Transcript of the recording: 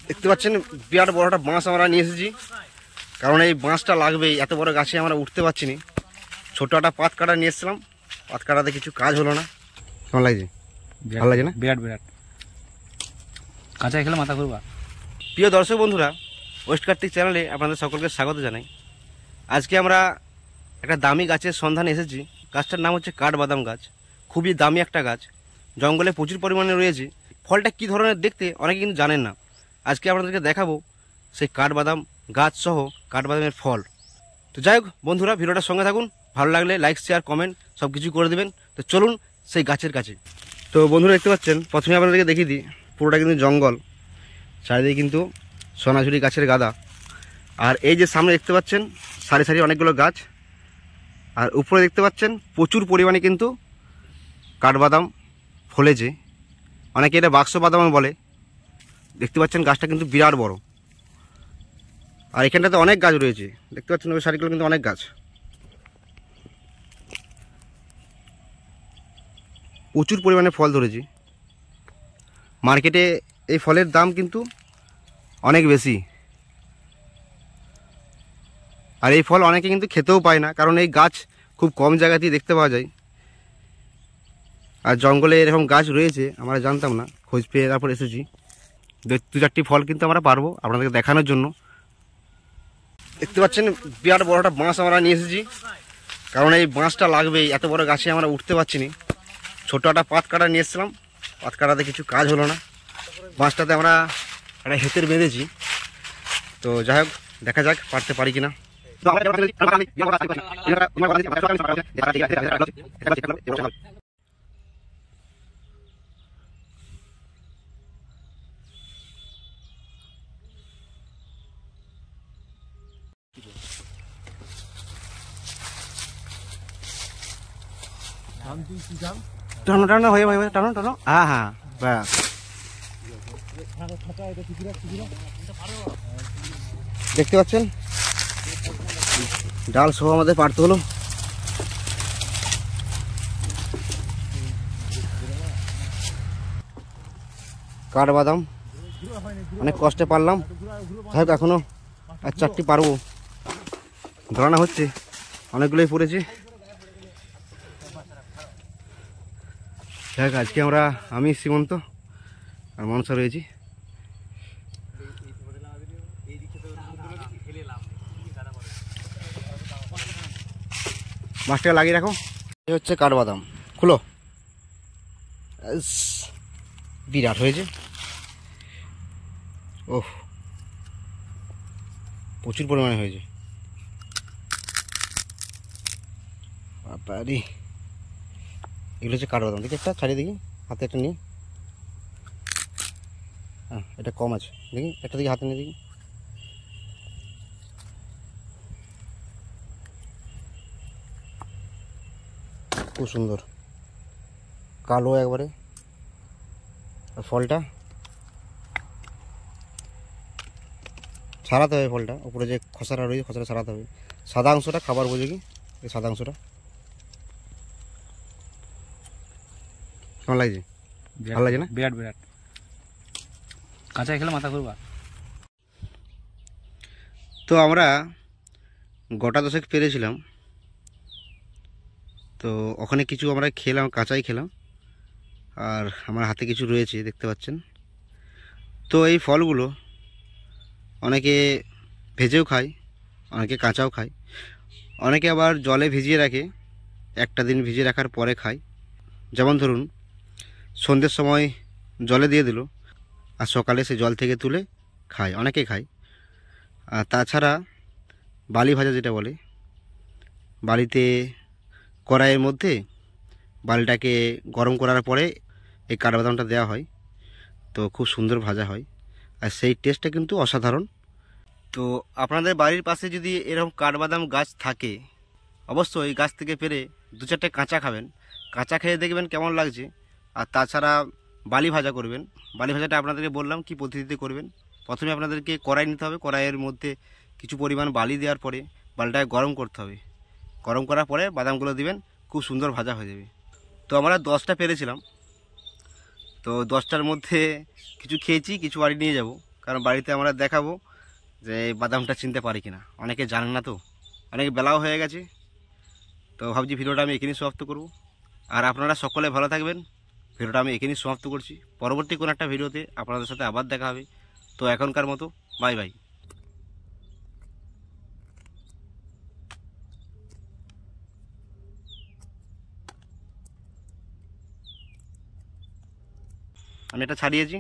দেখতে পাচ্ছেন বিরাট বড় একটা বাঁশ আমরা নিয়ে এসেছি, কারণ এই বাঁশটা লাগবেই। এত বড় গাছে আমরা উঠতে পারছি না। ছোট একটা পাত কাটা নিয়ে এসেছিলাম, পাত কাটাতে কিছু কাজ হলো না। কেমন লাগছে? ভালো লাগে না? বিরাট বিরাট কাঁচা খেলে মাথা ঘুরবা। প্রিয় দর্শক বন্ধুরা, ওয়েস্ট কার্তিক চ্যানেলে আপনাদের সকলকে স্বাগত জানাই। আজকে আমরা একটা দামি গাছের সন্ধানে এসেছি। গাছটার নাম হচ্ছে কাঠবাদাম গাছ। খুবই দামি একটা গাছ, জঙ্গলে প্রচুর পরিমাণে রয়েছে। ফলটা কী ধরনের দেখতে অনেকে কিন্তু জানেন না। আজকে আপনাদেরকে দেখাবো সেই কাঠবাদাম গাছ সহ কাঠবাদামের ফল। তো যাই হোক বন্ধুরা, ভিডিওটার সঙ্গে থাকুন। ভালো লাগলে লাইক শেয়ার কমেন্ট সব কিছু করে দেবেন। তো চলুন সেই গাছের কাছে। তো বন্ধুরা দেখতে পাচ্ছেন, প্রথমে আপনাদেরকে দেখিয়ে দিই, পুরোটা কিন্তু জঙ্গল, চারিদিকে কিন্তু সোনাঝুরি গাছের গাদা। আর এই যে সামনে দেখতে পাচ্ছেন সারি সারি অনেকগুলো গাছ, আর উপরে দেখতে পাচ্ছেন প্রচুর পরিমাণে কিন্তু কাঠবাদাম ফলেছে। অনেকে এটা বাক্স বাদাম বলে। দেখতে পাচ্ছেন গাছটা কিন্তু বিরাট বড়, আর এখানটাতে অনেক গাছ রয়েছে। দেখতে পাচ্ছেন ওই সারিগুলো কিন্তু অনেক গাছ, প্রচুর পরিমাণে ফল ধরেছে। মার্কেটে এই ফলের দাম কিন্তু অনেক বেশি, আর এই ফল অনেকে কিন্তু খেতেও পায় না, কারণ এই গাছ খুব কম জায়গাতেই দেখতে পাওয়া যায়। আর জঙ্গলে এরকম গাছ রয়েছে আমরা জানতাম না, খোঁজ পেয়ে তারপর এসেছি। দু চারটি ফল কিন্তু আমরা পারবো আপনাদেরকে দেখানোর জন্য। দেখতে পাচ্ছেন বিরাট বড় একটা বাঁশ আমরা নিয়ে এসেছি, কারণ এই বাঁশটা লাগবেই। এত বড় গাছে আমরা উঠতে পারছি না। ছোটো একটা পাত কাটা নিয়ে এসেছিলাম, পাত কাটাতে কিছু কাজ হলো না। বাঁশটাতে আমরা একটা হেতের বেঁধেছি। তো যাই হোক, দেখা যাক পারতে পারি কিনা। টানো টানো হয়ে টানো টানো, হ্যাঁ হ্যাঁ ব্যাস। দেখতে পাচ্ছেন ডাল সহ আমাদের পারতে হলো। কাঠবাদাম অনেক কষ্টে পারলাম, যাই হোক এখনো আর চারটি পারবো। ধরানো হচ্ছে, অনেকগুলোই পড়েছে। দেখ আজকে আমি সীমন্ত আর মনসা রয়েছি। মাছটাকে লাগিয়ে রাখো। এই হচ্ছে কাঠবাদাম, খুলো। বিরাট হয়েছে, ওহ প্রচুর পরিমাণে হয়েছে। বাবারে, এগুলো হচ্ছে কাঠবাদাম। দেখি একটা ছাড়িয়ে দেখি, হাতে একটা নিই। হ্যাঁ এটা কম আছে, দেখি একটা দিকে হাতে নিয়ে দেখি। খুব সুন্দর কালো একবারে। আর ফলটা ছাড়াতে হবে, ফলটা উপরে যে খসাটা রয়েছে খসাটা ছাড়াতে হবে। সাদা অংশটা খাবার বোঝে কি, এই সাদা অংশটা। কেমন লাগছে? ভালো লাগছে না? বিরাট বিরাট কাঁচা খেলে মাথা ঘুরবা। তো আমরা গোটা দশেক পেরেছিলাম, তো ওখানে কিছু আমরা খেলাম, কাঁচাই খেলাম। আর আমার হাতে কিছু রয়েছে দেখতে পাচ্ছেন। তো এই ফলগুলো অনেকে ভেজেও খায়, অনেকে কাঁচাও খায়, অনেকে আবার জলে ভিজিয়ে রাখে, একটা দিন ভিজিয়ে রাখার পরে খায়। যেমন ধরুন সন্ধ্যের সময় জলে দিয়ে দিল, আর সকালে সে জল থেকে তুলে খায়, অনেকে খায়। আর তাছাড়া বালি ভাজা যেটা বলে, বালিতে কড়াইয়ের মধ্যে বালিটাকে গরম করার পরে এই কাঠবাদামটা দেওয়া হয়, তো খুব সুন্দর ভাজা হয়, আর সেই টেস্টটা কিন্তু অসাধারণ। তো আপনাদের বাড়ির পাশে যদি এরকম কাঠবাদাম গাছ থাকে, অবশ্যই গাছ থেকে পেরে দু চারটে কাঁচা খাবেন। কাঁচা খেয়ে দেখবেন কেমন লাগছে। আর তাছাড়া বালি ভাজা করবেন। বালি ভাজাটা আপনাদেরকে বললাম কি পদ্ধতিতে করবেন। প্রথমে আপনাদেরকে কড়াই নিতে হবে, কড়াইয়ের মধ্যে কিছু পরিমাণ বালি দেওয়ার পরে বালিটাকে গরম করতে হবে। গরম করার পরে বাদামগুলো দিবেন, খুব সুন্দর ভাজা হয়ে যাবে। তো আমরা 10টা পেরেছিলাম, তো 10টার মধ্যে কিছু খেয়েছি, কিছু বাড়ি নিয়ে যাব, কারণ বাড়িতে আমরা দেখাবো যে এই বাদামটা চিনতে পারি কিনা। অনেকে জানেন না তো, অনেকে বেলাও হয়ে গেছে। তো ভাবছি ভিডিওটা আমি এখানেই সমাপ্ত করব। আর আপনারা সকলে ভালো থাকবেন। ভিডিওটা আমি এখানেই সমাপ্ত করছি। পরবর্তী কোনো একটা ভিডিওতে আপনাদের সাথে আবার দেখা হবে। তো এখনকার মতো বাই বাই। আমি এটা ছাড়িয়েছি।